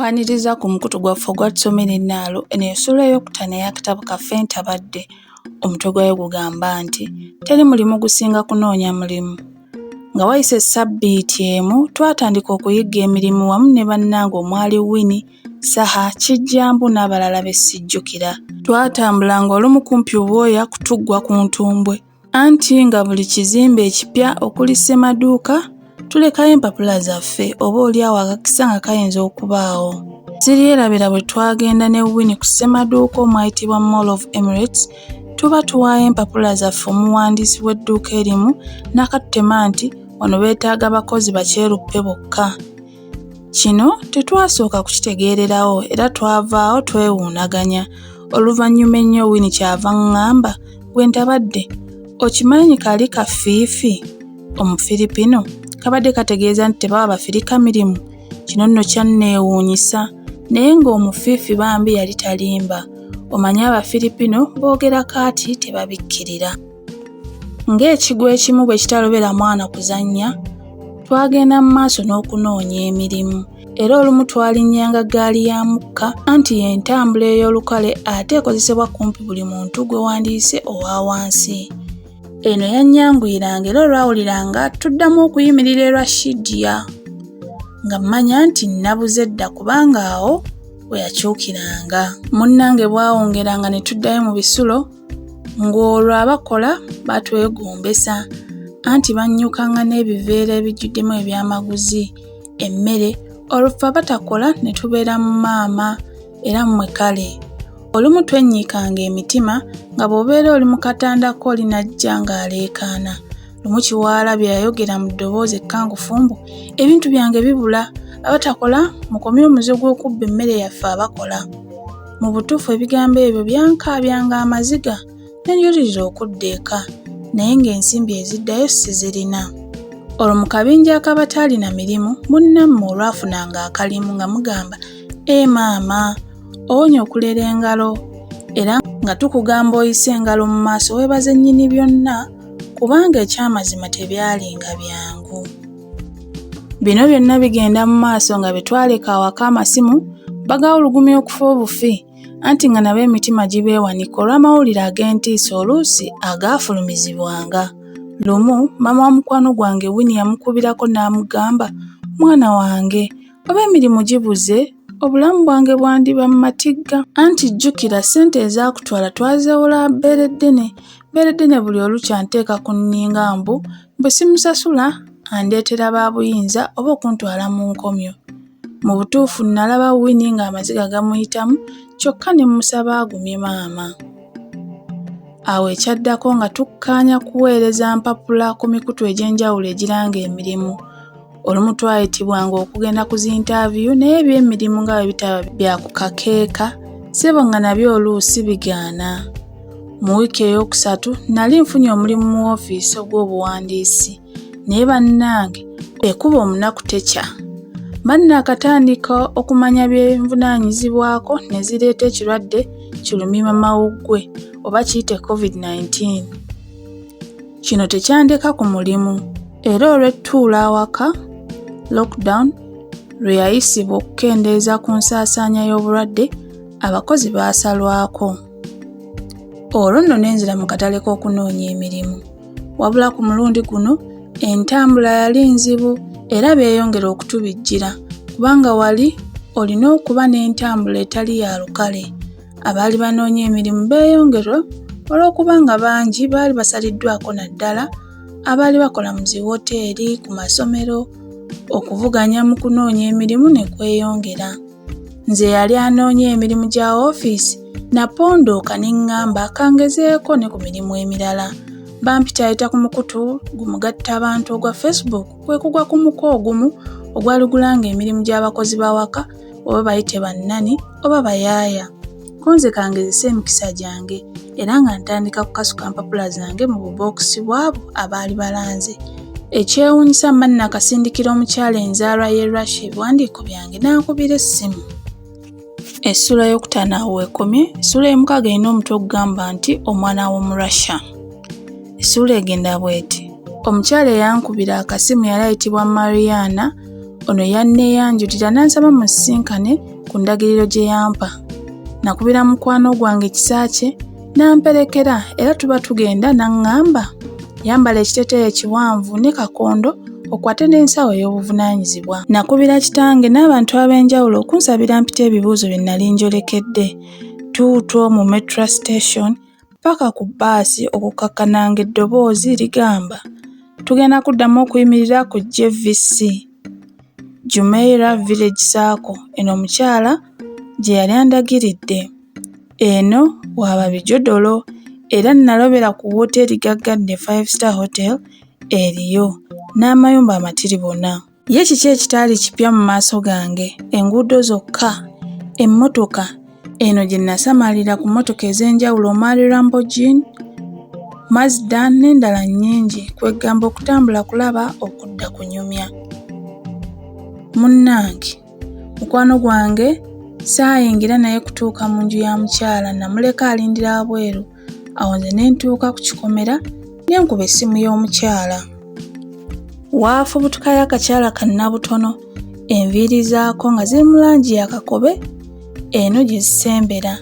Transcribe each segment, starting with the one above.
Nkwaniriza ku mukutu gwaffe ogwatusomera ennaalo eno essula ey'okutaano ey'akatabo kaffe Ntabadde. Omutwe gwayo gugamba nti teri mulimu gusinga kunoonya mulimu. Nga wayise essabbiiti emu twatandika okuyigga emirimu wamu ne bannange omwali Winnie, Saha, Kijjambu n'abalala be sijjukira. Twatambulanga olumu kumpi obwoya kutuggwa ku ntumbwe. Anti nga buli kizimbe ekipya okuli Ssemaduuka tulekayo empapula zaffe oba oliawo akakisa nga kayinza okubaawo. Siryerabira bwe twagenda ne Winnie ku Ssemaduuka omwayitibwa Mall of Emirates, tuba tuwaayo empapula zaffe omuwandiisi w'edduuka erimu n'akatutema nti wano beetaaga bakozi bakyeruppe bokka. Kino tetwasooka kukitegeererawo era twavaawo twewuunaganya. Oluvannyuma ennyo Winnie kyava ngamba, gwe Ntabadde, okimanyi kali kafiifi Omufiripino kabadde kategeeza nti tebaba bafirika mirimu? Kino nno kyanneewuunyisa, naye ng'omufiifi bambi yali talimba. Omanyi Abafiripino boogera kaati tebabikkirira. Ng'ekigo ekimu bwe kitalobera mwana kuzannya, twagenda mu maaso n'okunoonya emirimu. Era olumu twalinnyanga ggaali ya mukka anti y'entambula ey'olukale ate ekozesebwa kumpi buli muntu gwe wandiise owa wansi. Eno yannyanguyiranga era olwawuliranga tuddamu okuyimirira e Rashidya nga mmanya nti nabuze dda kubanga awo we yakyukiranga. Munnange bwawongeranga ne tuddayo mu bisulo ng'olwo abakola batwegombesa anti bannyukanga n'ebiveera ebijjuddemu ebyamaguzi, emmere, oluffe abatakola ne tubeera mu maama era mmwe kale. Olumu twennyikanga emitima nga bw'obeera oli mu katanda ko linajja ng'aleekaana. Lumu Kiwalabye yayogera mu ddoboozi ekkangufumbu, ebintu byange bibula, abatakola mukomye omuze gw'okubba emmere yaffe abakola. Mu butuufu ebigambo ebyo byankaabyanga amaziga ne njuliriza okudda eka, naye ng'ensimbi eziddayo sizirina. Olwo mu kabinja ak'abataalina mirimu munnammwe olwafunanga akalimu nga mugamba, maama, owonye okulera engalo, era nga tukugamba oyise engalo mu maaso weebaze nnyini byonna kubanga ekyamazima tebyalinga byangu. Bino byonna bigenda mu maaso nga bwe twaleka awaka amasimu bagawulugumya okufa obufi, anti nga nabo emitima gibeewanika olw'amawulire ag'entiisa oluusi agaafulumizibwanga. Lumu maama wa mukwano gwange Winnie yamukubirako n'amugamba, mwana wange, oba emirimu gibuze obulamu bwange bwandiba mu matigga, anti jjukira ssente ezaakutwala twazeewola bbeereddene. Bbeereddene buli olukya nteeka ku nninga mbu bwe simusasula andeetera ba buyinza oba okuntwala mu nkomyo. Mu butuufu nalaba Winnie ng'amaziga gamuyitamu kyokka ne mmusaba agumye maama. Awo ekyaddako nga tukkaanya kuweereza mpapula ku mikutu egy'enjawulo egiranga emirimu. Olumu twayitibwanga okugenda ku zintaviyu naye eby'emirimu nga bwe bitaba bya ku kakeeka, ssebo nga nabyo oluusi bigaana. Mu wiiki ey'okusatu nali nfunye omulimu mu woofiisi ogw'obuwandiisi, naye bannange ekuba omunaku tekya. Bannaakatandika okumanya byenvunaanyizibwako ne zireeta ekirwadde kirumimamawuggwe oba kiyite COVID-19. Kino tekyandeka ku mulimu, era olw'ettuula awaka lockdown lwe yayisibwa okukendeeza ku nsaasaanya y'obulwadde, abakozi baasalwako. Olwo nno nenzira mu katale k'okunoonya emirimu. Wabula ku mulundi guno entambula yali nzibu era beeyongera okutubijjira kubanga wali olina okuba n'entambula etali ya lukale. Abaali banoonya emirimu beeyongera olw'okuba nga bangi baali basaliddwako naddala abaali bakola mu zi woteeri, ku masomero. Okuvuganya mu kunoonya emirimu ne kweyongera. Nze yali anoonya emirimu gya woofiisi napondooka ne ŋŋamba kangezeeko ne ku mirimu emirala. Bampitayita ku mukutu gumugatta abantu ogwa Facebook kwe kugwa ku muko ogumu ogwali gulanga emirimu gy'abakozi b'awaka oba bayite bannani oba bayaaya. Ko nze kangezesa emikisa gyange era nga ntandika kukasuka mpapula zange mu bubookisi bw'abo abaali balanze. Ekyewuunyisa mba nakasindikira omukyala enzaalwa y'e Russia ebiwandiiko byange n'ankubira essimu. Essula y'okutaano awo weekomye. Essula y'omukaaga erina omutwe ogugamba nti omwana w'omu Russia. Essula egenda bw'eti. Omukyala eyankubira akasimu yali ayitibwa Mariana ono yanneeyanjulira n'ansaba musisinkane ku ndagiriro gye yampa. Nakubira mukwano gwange ekisa kye n'amperekera era tuba tugenda n'aŋŋamba yambala ekiteeteeyi ekiwanvu ne kakondo okwate n'ensawo ey'obuvunaanyizibwa. Nakubira kitange n'abantu ab'enjawulo okunsabira mpita ebibuuzo bye nali njolekedde. Tuutwo mu metro station paka ku bbaasi okukakkananga eddoboozi ligamba tugenda kuddamu okuyimirira ku JVC Jumeirah Village Sacco. Eno omukyala gye yali andagiridde. Eno waaba bijodolo era nalobera ku woteeri gaggadde 5-star hotel eriyo n'amayumba amatiribona. Ye kiki ekitaali kipya mu maaso gange? Enguudo zokka, emmotoka eno gye nasamalira ku mmotoka ez'enjawulo omwali Lamborghini, Mazda n'endala nnyingi kwegamba okutambula kulaba okudda kunyumya. Munnange, mukwano gwange saayingira naye kutuuka mu nju ya mukyala, namuleka alindira abweru. Awo nze ne ntuuka ku kikomera ne nkuba essimu y'omukyala. Waafubutukayo akakyala kannabutono, enviiri zaako nga ziri mu langi ya kakobe eno gye zisembera.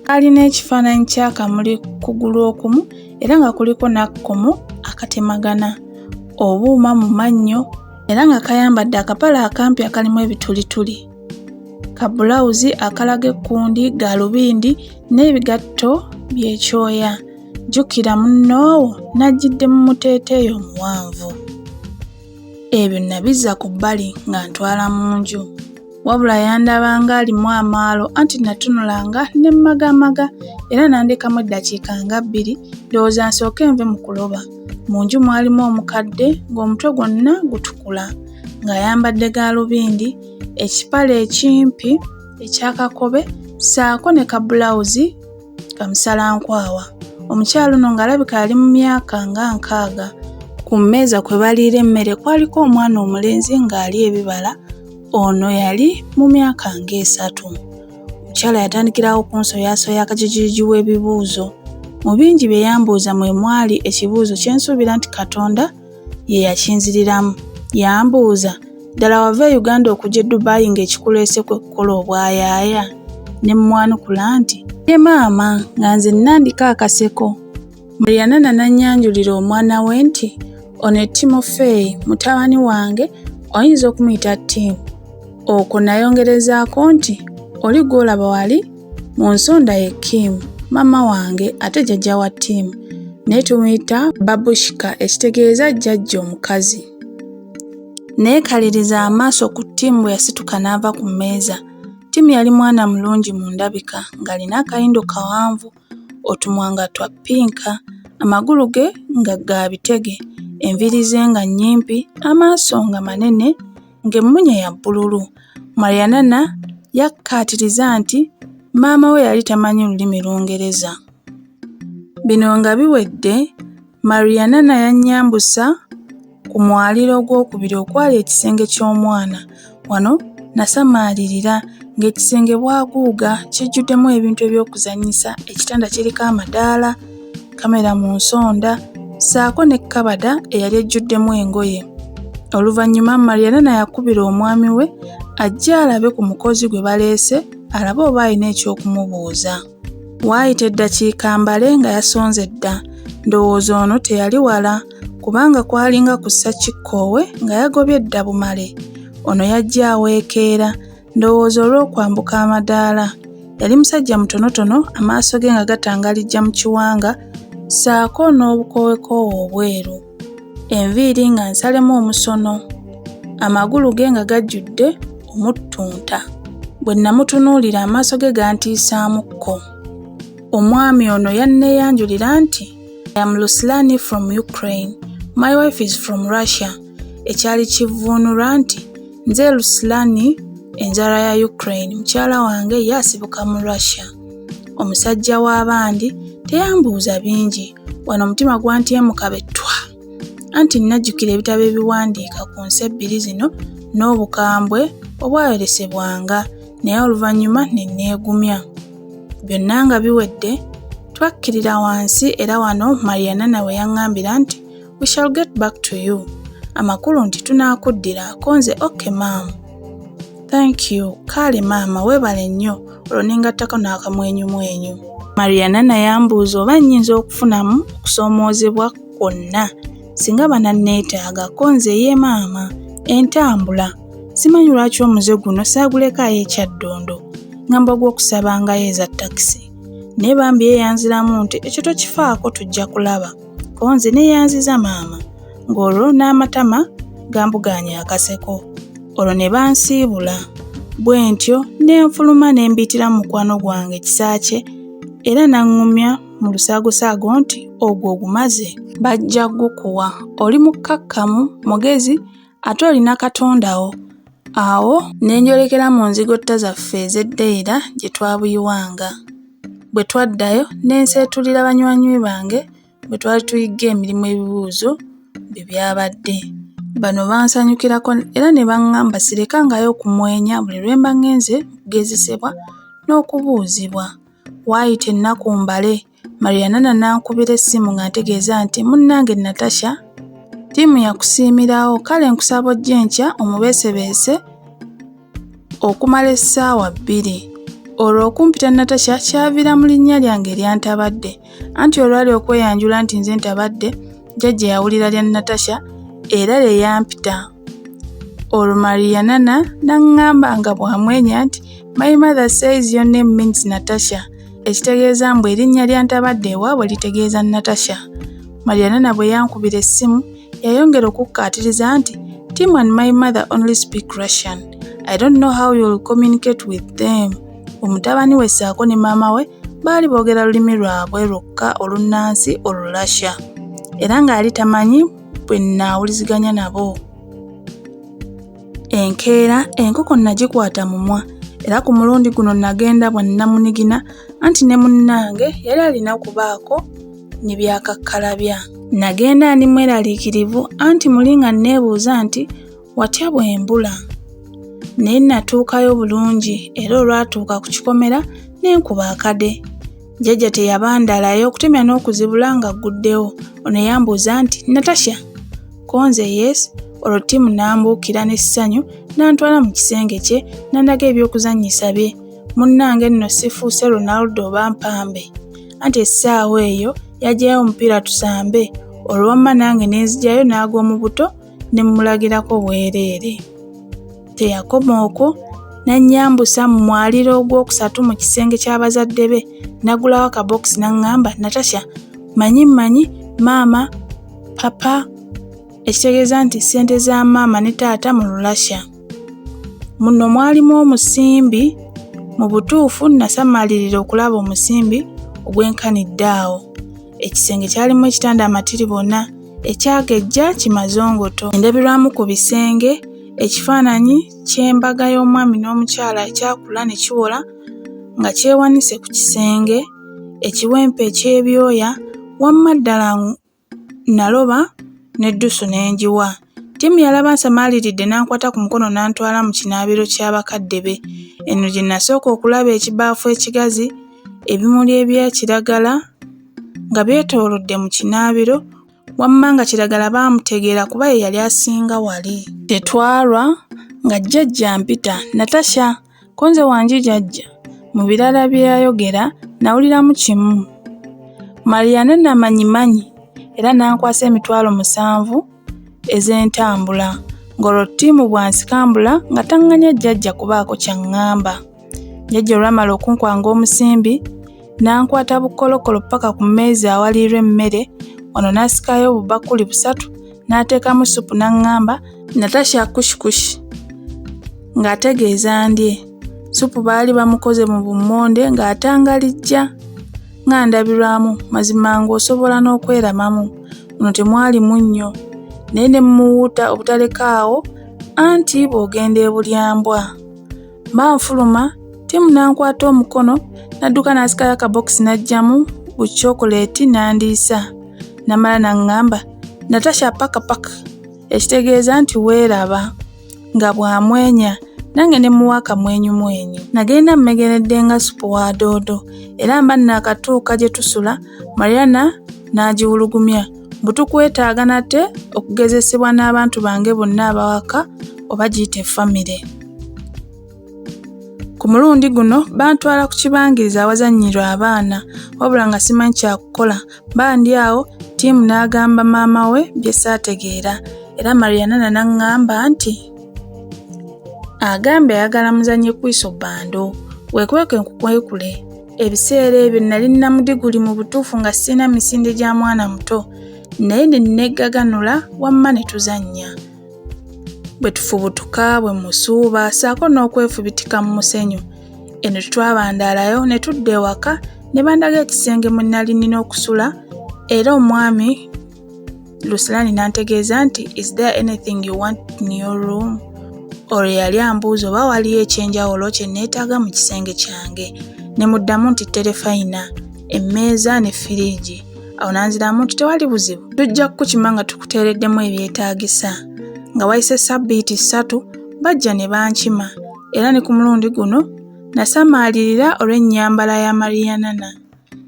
Kalina ekifaananyi ky'akamuli kugulu okumu era nga kuliko n'akkomo akatemagana, obuuma mu mannyo era nga kayambadde akapale akampi akalimu ebitulituli, kabulawuzi akalaga ekkundi, gaalubindi n'ebigatto by'ekyoya. Jjukira munnoowo n'ajjidde mu muteeteeyi omuwanvu. Ebyo nabizza ku bbali nga ntwala mu nju. Wabula yandabanga alimu amaalo anti natunulanga ne mmagamaga era nandekamu eddakiika nga 2 ndowooza nsooke nve mu kuloba. Mu nju mwalimu omukadde ng'omutwe gwonna gutukula ng'ayambadde gaalubindi, ekipale ekimpi ekyakakobe ssaako ne kabulawuzi kamusalankwawa. Omukyala ono ng'alabika yali mu myaka nga 60. Ku mmeeza kwe baliira emmere kwaliko omwana omulenzi ng'ali ebibala. Ono yali mu myaka nga 3. Omukyala yatandikirawo kunsoyaasoya akajijiji w'ebibuuzo. Mu bingi bye yambuuza mwe mwali ekibuuzo kye nsuubira nti Katonda ye yakinziriramu. Yambuuza, ddala wava e Uganda okujja e Dubai ng'ekikuleese kwe kukola obwayaaya? Ne mmwanukula nti, ye maama, nga nze nnandika akaseko. Marianana n'annyanjulira omwana we nti, ono Timofeeyi mutabani wange, oyinza okumuyita Tim. Okwo nayongerezaako nti, oli gw'olaba wali mu nsonda ye Kim, maama wange ate jjajja wa Tim, naye tumuyita Babushka ekitegeeza jjajja omukazi. Neekaliriza amaaso ku Tim bwe yasituka n'ava ku mmeeza. Tim yali mwana mulungi mu ndabika ng'alina akayindo kawanvu, otumwa nga twa pinka, amagulu ge nga ga bitege, enviiri ze nga nnyimpi, amaaso nga manene ng'emmunye ya bbululu. Marianana yakkaatiriza nti maama we yali tamanyi lulimi Lungereza. Bino nga biwedde, Marianana yannyambusa ku mwaliro ogwokubiri okwali ekisenge ky'omwana. Wano nasamaalirira ng'ekisenge bwaguuga kijjuddemu ebintu eby'okuzannyisa, ekitanda kiriko amadaala, kamera mu nsonda, ssaako ne kabada eyali ejjuddemu engoye. Oluvannyuma Marianana yakubira omwami we ajje alabe ku mukozi gwe baleese alabe oba alina eky'okumubuuza. Waayita eddakiika mbale nga yasonze dda. Ndowooza ono teyali wala kubanga kwalinga kussa kikkoowe nga yagobye dda bumale. Ono yajja aweekeera, ndowooza olw'okwambuka amadaala. Yali musajja mutonotono, amaaso ge nga gatangalijja mu kiwanga, ssaako n'obukoowekoowe obweru. Enviiri nga nsalemu omusono, amagulu ge nga gajjudde omuttunta. Bwe namutunuulira amaaso ge gantiisaamukko. Omwami ono yanneeyanjulira nti, I am Ruslani from Ukraine. My wife is from Russia. Ekyali kivvuunulwa nti, nze Ruslani enzala ya Ukraine, mukyala wange ye asibuka mu Russia. Omusajja w'abandi teyambuuza bingi, wano omutima gwantyemuka bettwa. Anti najjukira ebitabo ebiwandiika ku nsi 2 zino n'obukambwe obwayoleresebwanga, naye oluvannyuma ne neegumya. Byonna nga biwedde, twakkirira wansi era wano Marianana we yaŋŋambira nti, we shall get back to you. amakulu nti tunaakuddira. Konze okay maama. Thank you. Kale maama weebale nnyo olwo ne ngattako n'akamwenyumwenyu. Mariana yambuuza oba nnyinza okufunamu okusoomoozebwa kwonna singa bananneetaaga. Konze ye maama entambula. Simanyi lwaki omuze guno saagulekayo ekyaddondo. Ngamba gw'okusabangayo eza takisi. Naye bambi yeeyanziramu nti ekyo tokifaako tujja kulaba. Konze neeyanziza maama. Ng'olwo n'amatama gambuganya akaseko. Olwo ne bansiibula. Bwe ntyo ne nfuluma ne mbiitira mu mukwano gwange kisaakye era naŋŋumya mu lusaagosaago nti ogwo ogumaze. Bajja gukuwa. Oli mukkakkamu mugezi ate olina Katondawo. Awo ne njolekera mu nzigotta zaffe ez'eddeera gye twabuyiwanga. Bwe twaddayo ne nseetulira banywanyi bange bwe twali tuyigga emirimu ebibuuzo bye byabadde. Bano bansanyukirako era ne baŋŋamba sirekangayo okumwenya buli lwe mba ngenze kugezesebwa n'okubuuzibwa. Waayita ennaku mbale Mariana n'ankubira essimu nga ntegeeza nti munnange Natasha ttiimu yakusiimirawo, kale nkusaba ojje enkya omubeesebeese okumala essaawa 2. Olwo okumpita Natasha kyavira mu linnya lyange eryantabadde. Anti olwali okweyanjula nti nze ntabadde, jjajja yawulira lya Natasha era lye yampita. Olwo Mariana n'aŋŋamba nga bw'amwenya nti my mother says your name means Natasha. Ekitegeeza mbu erinnya lya ntabadde ewaabwe litegeeza Natasha. Mariana bwe yankubira essimu yayongera okukkaatiriza nti Tim and my mother only speak Russian. I don't know how you'll communicate with them. Omutabani we ssaako ne maama we baali boogera lulimi lwabwe lwokka olunnansi Olulasha era ng'ali tamanyi bwe nnaawuliziganya nabo. Enkeera enkoko nagikwata mumwa era ku mulundi guno nagenda bwe nnamunigina anti ne munnange yali alina okubaako ne byakakkalabya. Nagenda ndi mweraliikirivu anti muli nga neebuuza nti watya bwe mbula. Naye natuukayo bulungi era olwatuuka ku kikomera n'enkuba akade. Jjajja teyabandalayo okutemya n'okuzibula nga guddewo. Ono yambuuza nti Natasha. Konze yes. Olwo Tim n'ambuukira n'essanyu n'antwala mu kisenge kye n'andaga eby'okuzannyisa bye. Munnange nno sifuuse Ronaldo oba Mpambe. Anti essaawa eyo yaggyayo omupiira tusambe. Olwamma nange n'enzigyayo n'agwa mu buto ne mmulagirako bwereere. Teyakoma okwo n'annyambusa mu mwaliro ogwokusatu mu kisenge ky'abazadde be n'agulawo akabokisi n'aŋŋamba Natasha manyi maama papa. Ekitegeeza nti ssente za maama ne taata mu Lulasha. Muno mwalimu omusimbi. Mu butuufu nasamaalirira okulaba omusimbi ogwenkanidde awo. Ekisenge kyalimu ekitanda amatiri bonna ekyagejja kimazongoto. Endabirwamu ku bisenge ekifaananyi ky'embaga y'omwami n'omukyala ekyakula ne kiwola nga kyewanise ku kisenge, ekiwempe eky'ebyoya, wamma ddala naloba n'eddusu n'enjiwa. Tim yalaba nsamaaliridde n'ankwata ku mukono n'antwala mu kinaabiro ky'abakadde be. Eno gye nasooka okulaba ekibaafu ekigazi, ebimuli ebya kiragala nga byetoolodde mu kinaabiro, wamma nga kiragala baamutegeera kuba ye yali asinga wali. Tetwalwa nga jjajja mpita Natasha. Konze wangi jjajja. Mu birala bye yayogera nawuliramu kimu. Mariana namanyimanyi era n'ankwasa emitwalo 7 ez'entambula. Ng'olwo Tim bwansikambula nga taŋŋanya jjajja kubaako kyaŋŋamba. Jjajja olwamala okunkwanga omusimbi n'ankwata bukolokolo paka ku mmeeza awaliirwa emmere. Ono n'asikayo obubakuli 3 n'ateekamu supu n'aŋŋamba Natasha kushikushi ng'ategeeza ndye. Supu baali bamukoze mu bummonde ng'atangalijja nga ndabirwamu, mazima ng'osobola n'okweramamu. Muno temwali munnyo naye ne mmuwuuta obutalekaawo anti bw'ogenda ebulyambwa. Banfuluma Tim n'ankwata omukono n'adduka n'asikayo akabokisi n'aggyamu bu chokolate n'andiisa. Namala n'aŋŋamba Natasha paka. Ekitegeeza nti weeraba. Nga bw'amwenya nange ne muwa akamwenyumwenyu. Nagenda mmegeredde nga supu wa doodo era mba naakatuuka gye tusula Mariana n'agiwulugumya. butukwetaaga nate okugezesebwa n'abantu bange bonna abawaka oba giyite famire. Ku mulundi guno bantwala ku kibangiriza awazannyirwa abaana wabula nga simanyi kyakukola bandi awo ttiimu n'agamba maama we bye saategeera era Marianana n'aŋŋamba nti agambye ayagala muzannye kwiso bbando weekweke nkukwekule. Ebiseera ebyo nali namudiguli mu butuufu nga sirina misinde gya mwana muto naye ne neggaganula wamma ne tuzannya. Bwe tufubutuka bwe musuuba ssaako n'okwefubitika mu musenyu. Eno tetwabandaalayo ne tudda ewaka ne bandaga ekisenge mwe nali nnina okusula era omwami Lusilani n'antegeeza nti is there anything you want in your room? Olwo yali ambuuza oba waliyo ekyenjawulo kye neetaaga mu kisenge kyange. Ne muddamu nti terefayina, emmeeza ne firiigi. Awo nanziramu nti tewali buzibu, tujja kukima nga tukuteereddemu ebyetaagisa. Nga wayise sabbiiti 3 bajja ne bankima era ne ku mulundi guno nasamaalirira olw'ennyambala ya Marianana.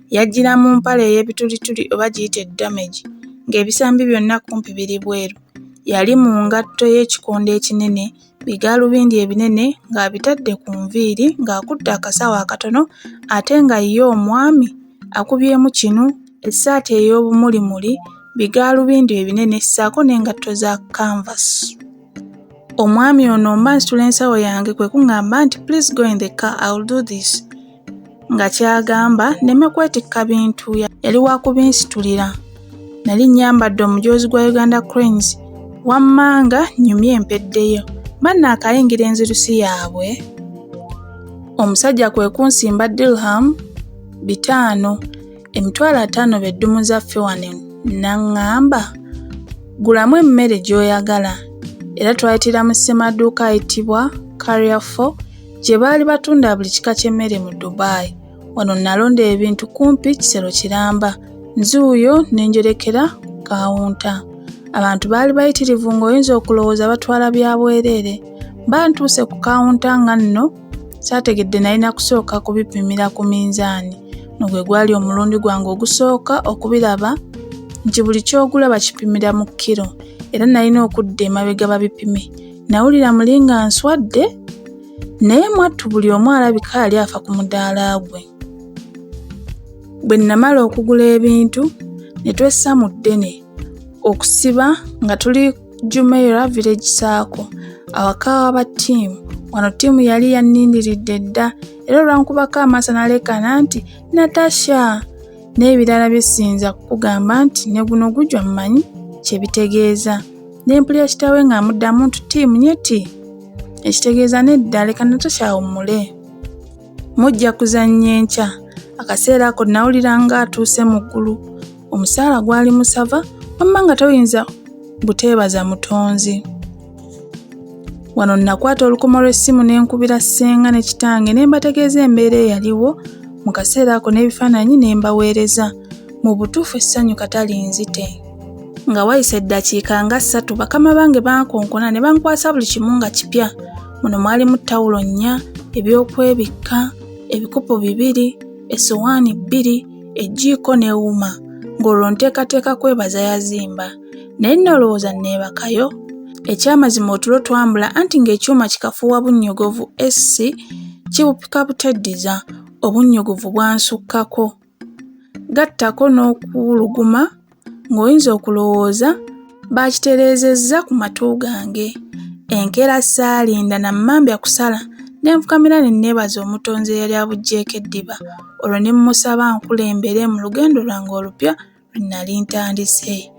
Yajjira mu mpale ey'ebitulituli oba giyite damage ng'ebisambi byonna kumpi biri bweru. Yali mu ngatto y'ekikondo ekinene, bigaalubindi ebinene ng'abitadde ku nviiri ng'akutte akasawo akatono ate nga ye omwami akubyemu kinu, essaati ey'obumulimuli, bigaalubindi ebinene ssaako n'engatto za canvas. Omwami ono mba nsitula ensawo yange kwe kuŋŋamba nti please go in the car, I'll do this. Nga kyagamba nneme kwetikka bintu yali wa kubinsitulira. Nali nnyambadde omujoozi gwa Uganda Cranes wamma nga nnyumye empeddeyo. Banna akayingira enzirusi yaabwe. Omusajja kwe kunsimba dirham 5, emitwalo 5 beddumu zaffe wano n'aŋŋamba gulamu emmere gy'oyagala. Era twayitira mu ssemaduuka ayitibwa Carrefour gye baali batunda buli kika ky'emmere mu Dubai. Wano nalonda ebintu kumpi kisero kiramba. Nzuuyo n'enjolekera kawunta. Abantu baali bayitirivu ng'oyinza okulowooza batwala bya bwereere. Bantuuse ku kawunta nga nno saategedde nalina kusooka kubipimira ku minzaani. Nogwe gwali omulundi gwange ogusooka okubiraba nti buli ky'ogula bakipimira mu kiro era nalina okudda emabega babipime. Nawulira muli nga nswadde naye mwattu buli omu alabika yali afa ku mudaala gwe. Bwe namala okugula ebintu ne twessa mu ddene okusiba nga tuli Jumeirah Village Sacco awaka w'aba ttiimu. Wano ttiimu yali yannindiridde dda era olwankubako amaaso naleekana nti Natasha n'ebirala bye siyinza kukugamba nti ne guno gujwa mmanyi kye bitegeeza. N'empulira kitaawe ng'amuddamu nti ttiimu nyeti ekitegeeza nedda leka Natasha awummule. Mujja kuzannya enkya. Akaseera ako nawulira nga atuuse mu ggulu. Omusaala gwali musava wamma nga toyinza buteebaza mutonzi. Wano nakwata olukomo lw'essimu ne nkubira ssenga ne kitange ne mbategeeza embeera eyaliwo mu kaseera ako n'ebifaananyi ne mbaweereza. Mu butuufu essanyu katali nzite. Nga wayise eddakiika nga 3 bakama bange bankonkona ne bankwasa buli kimu nga kipya. Muno mwalimu ttawulo 4, ebyokwebikka, ebikopo 2, essowaani 2, ejjiiko ne wuma. Ng'olwo nteekateeka kwebaza yazimba. Naye nolowooza neebakayo. Ekyamazima otulo twambula anti ng'ekyuma kikafuuwa bunnyogovu SC kibupika buteddiza obunnyogovu bwansukkako. Gattako n'okuwuluguma ng'oyinza okulowooza baakitereezezza ku matu gange. Enkeera saalinda na mmambya kusala ne nfukamira ne neebaza omutonzi eyali abuggyeeko eddiba. Olwo ne mmusaba nkulembere mu lugendo lwange olupya lwe nali ntandise.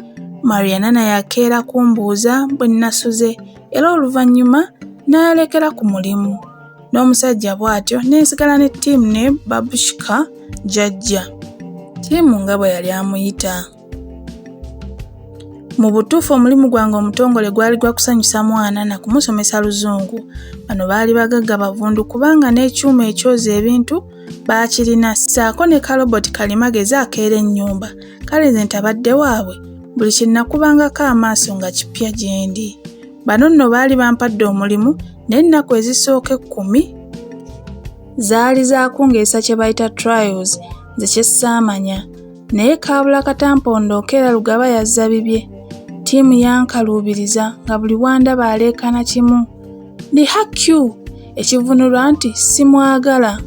Marianana yakeera kumbuuza bwe nasuze era oluvannyuma n'ayalekera ku mulimu. N'omusajja bw'atyo n'ensigala ne ttiimu ne Babushka jjajja. Ttiimu nga bwe yali amuyita. Mu butuufu omulimu gwange omutongole gwali gwa kusanyusa mwana na kumusomesa Luzungu. Bano baali bagagga bavundu kubanga n'ekyuma ekyoza ebintu baakirina ssaako ne kaloboti kalimagezi akeera ennyumba. Kale nze ntabadde waabwe buli kye nakubangako amaaso nga kipya gye ndi. Bano nno baali bampadde omulimu naye ennaku ezisooka 10 zaali za kungeesa kye bayita trials nze kye ssaamanya. naye kaabula katampondo Keera Lugaba yazza bibye. Ttiimu yankaluubiriza nga buli wandaba aleekana kimu. Ndi hakyu ekivunulwa nti simwagala.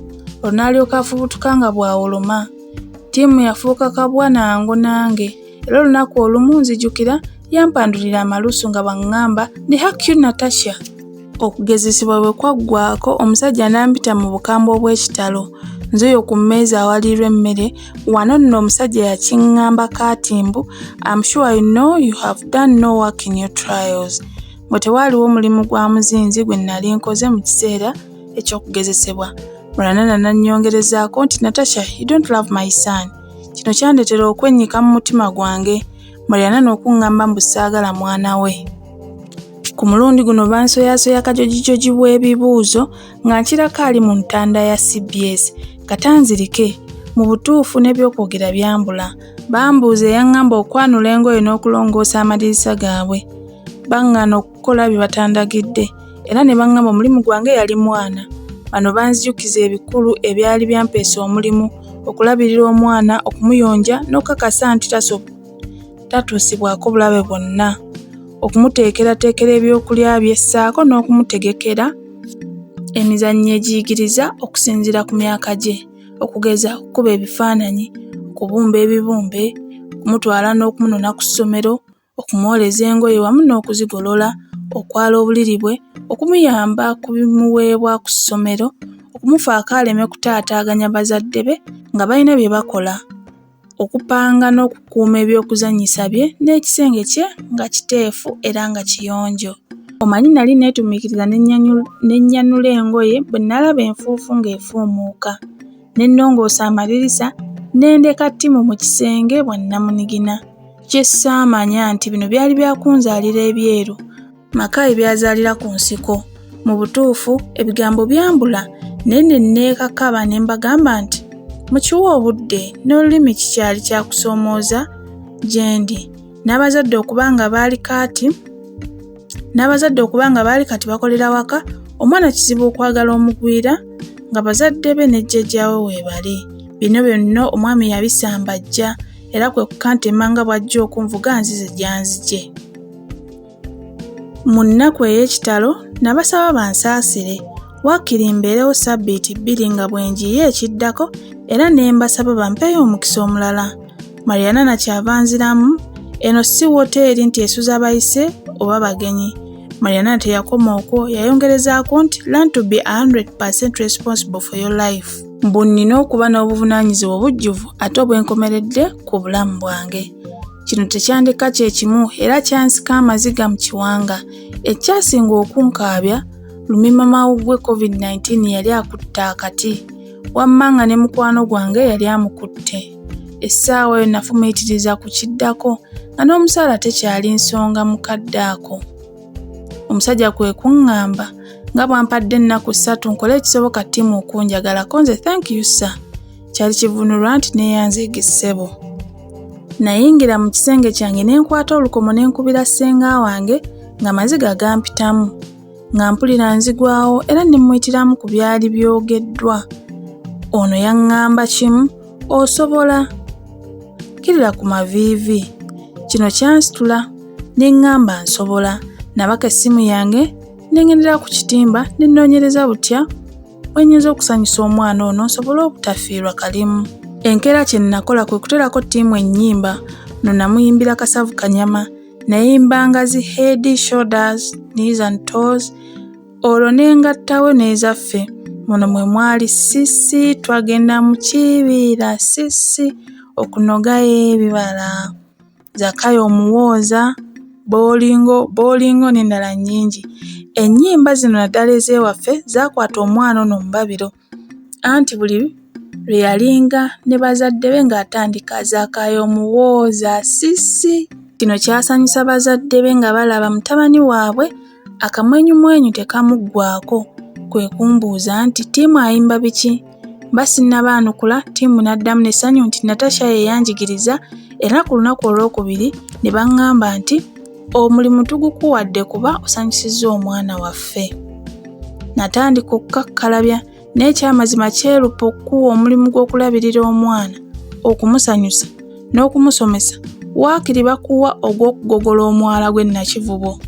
Olwo n'alyoka afubutuka nga bw'awoloma. Ttiimu yafuuka kabwanango nange era olunaku olumu nzijukira yampandulira amalusu nga bwaŋŋamba ndi hakyu Natasha. Okugezesebwa bwe kwaggwaako omusajja n'ampita mu bukambwe obw'ekitalo. Nzeeyo ku mmeeza awaliirwa emmere, wano nno omusajja yakiŋŋamba kaatimbu, I'm sure you know you have done no work in your trials. Bwe tewaaliwo omulimu gwa muzinzi gwe nnali nkoze mu kiseera eky'okugezesebwa. Mariana n'annyongerezaako nti Natasha, you don't love my son. Kino kyandetera okwennyika mu mutima gwange. Mariana n'okuŋŋamba mbu ssaagala mwana we. Ku mulundi guno bansoyasoya kajojijoji bw'ebibuuzo nga nkirako ali mu ntanda ya CBS. Katanzirike, mu butuufu n'ebyokwogera byambula. Bambuuza eyaŋŋamba okwanula engoye n'okulongoosa amadirisa gaabwe. Baŋŋaana okukola bye batandagidde era ne baŋŋamba omulimu gwange yali mwana. Bano banzijukiza ebikulu ebyali byampeesa omulimu, okulabirira omwana, okumuyonja n'okukakasa nti tatuusibwako bulabe bwonna, okumuteekerateekera ebyokulya bye ssaako n'okumutegekera emizannyo egiyigiriza okusinziira ku myaka gye, okugeza okukuba ebifaananyi, okubumba ebibumbe, okumutwala n'okumunona ku ssomero, okumwoleza engoye wamu n'okuzigolola, okwala obuliri bwe, okumuyamba ku bimuweebwa ku ssomero, okumufaako aleme kutaataaganya bazadde be nga balina bye bakola, okupanga n'okukuuma ebyokuzannyisa bye n'ekisenge kye nga kiteefu era nga kiyonjo. Omanyi nali neetumiikiriza n'ennyanula engoye bwe nalaba enfuufu ng'efuumuuka, ne nnongoosa amadirisa n'endeka ttimu mu kisenge bwa nnamunigina. Kye ssaamanya nti bino byali byakunzaalira ebyeru, maka ebyazaalira ku nsiko. Mu butuufu ebigambo byambula naye ne neekakaba ne mbagamba nti mukiwe obudde n'olulimi kikyali kyakusoomooza gye ndi. N'abazadde okuba nga baali kati bakolera waka, omwana kizibu okwagala omugwira nga bazadde be ne jjajjaawe weebali. Bino byonna omwami yabisambajja era kwe kukantema nga bw'ajja okunvuga nzize gyanzije. Mu nnaku ey'ekitalo nabasaba bansaasire, waakiri mbeerewo ssabbiiti 2 nga bwe njiye ekiddako era ne mbasaba bampeeyo omukisa omulala. Mariana nakyava nziramu, eno si woteeri nti esuza abayise oba bagenyi. Mariana teyakoma okwo, yayongerezaako nti learn to be 100% responsible for your life. Mbu nnina okuba n'obuvunaanyizibwa obujjuvu ate obwenkomeredde ku bulamu bwange. Kino tekyandika kye kimu era kyansika amaziga mu kiwanga. Ekyasinga okunkaabya, lumimamaawu gwe COVID-19 yali akutte akati, wamma nga ne mukwano gwange yali amukutte. Essaawa eyo nafumiitiriza ku kiddako nga n'omusaala tekyali nsonga mukadde ako. Omusajja kwe kuŋŋamba nga bwampadde ennaku 3 nkole ekisoboka ttiimu okunjagalako nze thank you sir. Kyali kivunulwa nti neeyanzeege ssebo. Nayingira mu kisenge kyange ne nkwata olukomo ne nkubira ssenga wange nga maziga gampitamu, nga mpulira nzigwawo era ne mmuyitiramu ku byali byogeddwa. Ono yaŋŋamba kimu, osobola. Kirira ku maviivi. Kino kyansitula ne ŋŋamba nsobola. Nabaka essimu yange ne ngendera ku kitimba ne nnoonyereza butya bwe nnyinza okusanyusa omwana ono nsobole obutafiirwa kalimu. Enkeera kye nnakola kwe kuterako ttiimu ennyimba. No namuyimbira Kasavu Kanyama, nayimbanga zi head, shoulders, knees and toes. Olwo ne ngattawo n'ezaffe. Muno mwe mwali sisi, twagenda mu kibira sisi okunogayo ebibala. Zakayo omuwooza, boolingo n'endala nnyingi. Ennyimba zino naddala ez'ewaffe zaakwata omwana ono mu babiro. Anti buli lwe yalinga ne bazadde be ng'atandika Zakayo omuwooza sisi. Kino kyasanyusa bazadde be nga balaba mutabani waabwe akamwenyumwenyu tekamuggwaako. Kwe kumbuuza nti ttiimu ayimba biki? Basinnabaanukula, ttiimu n'addamu n'essanyu nti Natasha ye yanjigiriza era ku lunaku olwokubiri ne baŋŋamba nti omulimu tugukuwadde kuba osanyusizza omwana waffe. Natandika okukakkalabya n'ekyamazima kyerupa okukuwa omulimu gw'okulabirira omwana, okumusanyusa n'okumusomesa waakiri bakuwa ogw'okugogola omwala gw'e Nakivubo.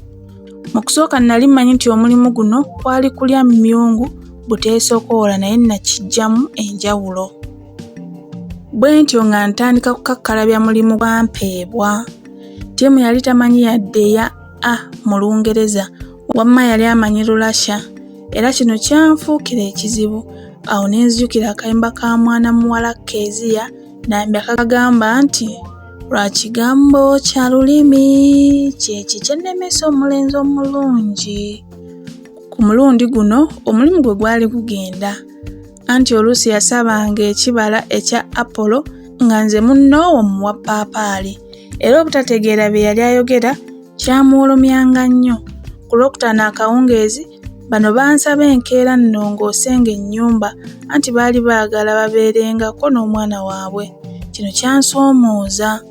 Mu kusooka nali mmanyi nti omulimu guno kwali kulya myungu buteesokoola naye nakijjamu enjawulo. Bwe ntyo nga ntandika kukakkalabya mulimu gwa mpeebwa. Ttiimu yali tamanyi yadde eya A mu Lungereza, wamma yali amanyi Lulasha, era kino kyanfuukira ekizibu. Awo ne nzijukira akayimba ka mwana muwala Kezia Nambi akagamba nti lwa kigambo kya lulimi kyeki kyennemesa omulenzi omulungi. Ku mulundi guno omulimu gwe gwali gugenda, anti oluusi yasabanga ekibala ekya Apollo nga nze munnoowo muwa ppaapaali, era obutategeera bye yali ayogera kyamuwolomyanga nnyo. Ku Lwokutaano akawungeezi bano bansaba enkeera nnongoose ng'ennyumba, anti baali baagala babeerengako n'omwana waabwe. Kino kyansoomooza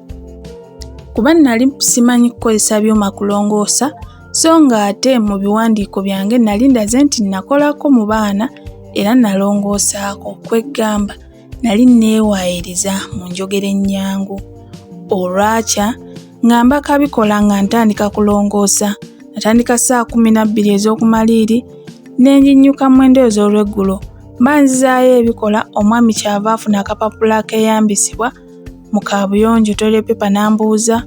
kuba nali simanyi kukozesa byuma kulongoosa, so ng'ate mu biwandiiko byange nali ndaze nti nakolako mu baana era nalongoosaako. Kweggamba nali neewaayiriza mu njogera ennyangu. Olwakya nga mbakabikola nga ntandika kulongoosa. Natandika 12:00 ez'okumaliiri ne njinnyuka mu endowooza olw'eggulo. Banzizaayo ebikola, omwami kyava afuna akapapula akeeyambisibwa mu kaabuyonjo toilet paper n'ambuuza,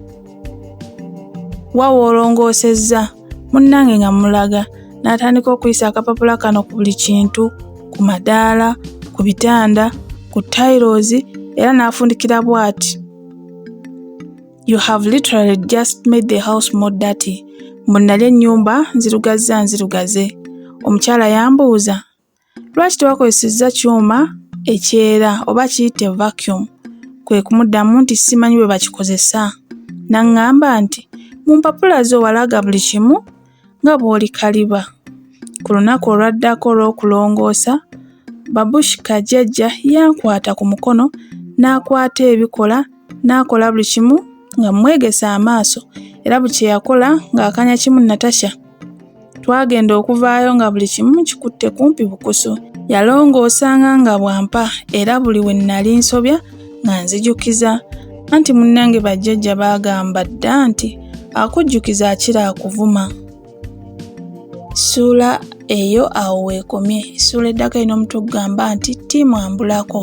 wa woolongoosezza? Munnange nga mulaga. N'atandika okuyisa akapapula kano ku buli kintu, ku madaala, ku bitanda, ku tiles, era n'afundikira bw'ati, "You have literally just made the house more dirty." Nali ennyumba nzirugaze. Omukyala yambuuza, "Lwaki tewakozesezza kyuma ekyera oba kiyite vacuum?" Kwe kumuddamu nti simanyi bwe bakikozesa. N'aŋŋamba nti mu mpapula zo walaga buli kimu nga bw'oli kaliba. Ku lunaku olwaddako olw'okulongoosa, Babushka jjajja yankwata ku mukono n'akwata ebikola n'akola buli kimu nga mwegesa amaaso, era buli kye yakola ng'akanya kimu Natasha. Twagenda okuvaayo nga buli kimu kikutte kumpi bukusu. Yalongoosanga nga bwampa, era buli we nali nsobya nga nzijukiza. Anti munnange bajjajja baagamba dda nti akujjukiza akira akuvuma. Ssuula eyo awo weekomye. Ssuula eddako erina omutwe ogugamba nti ttiimu ambulako.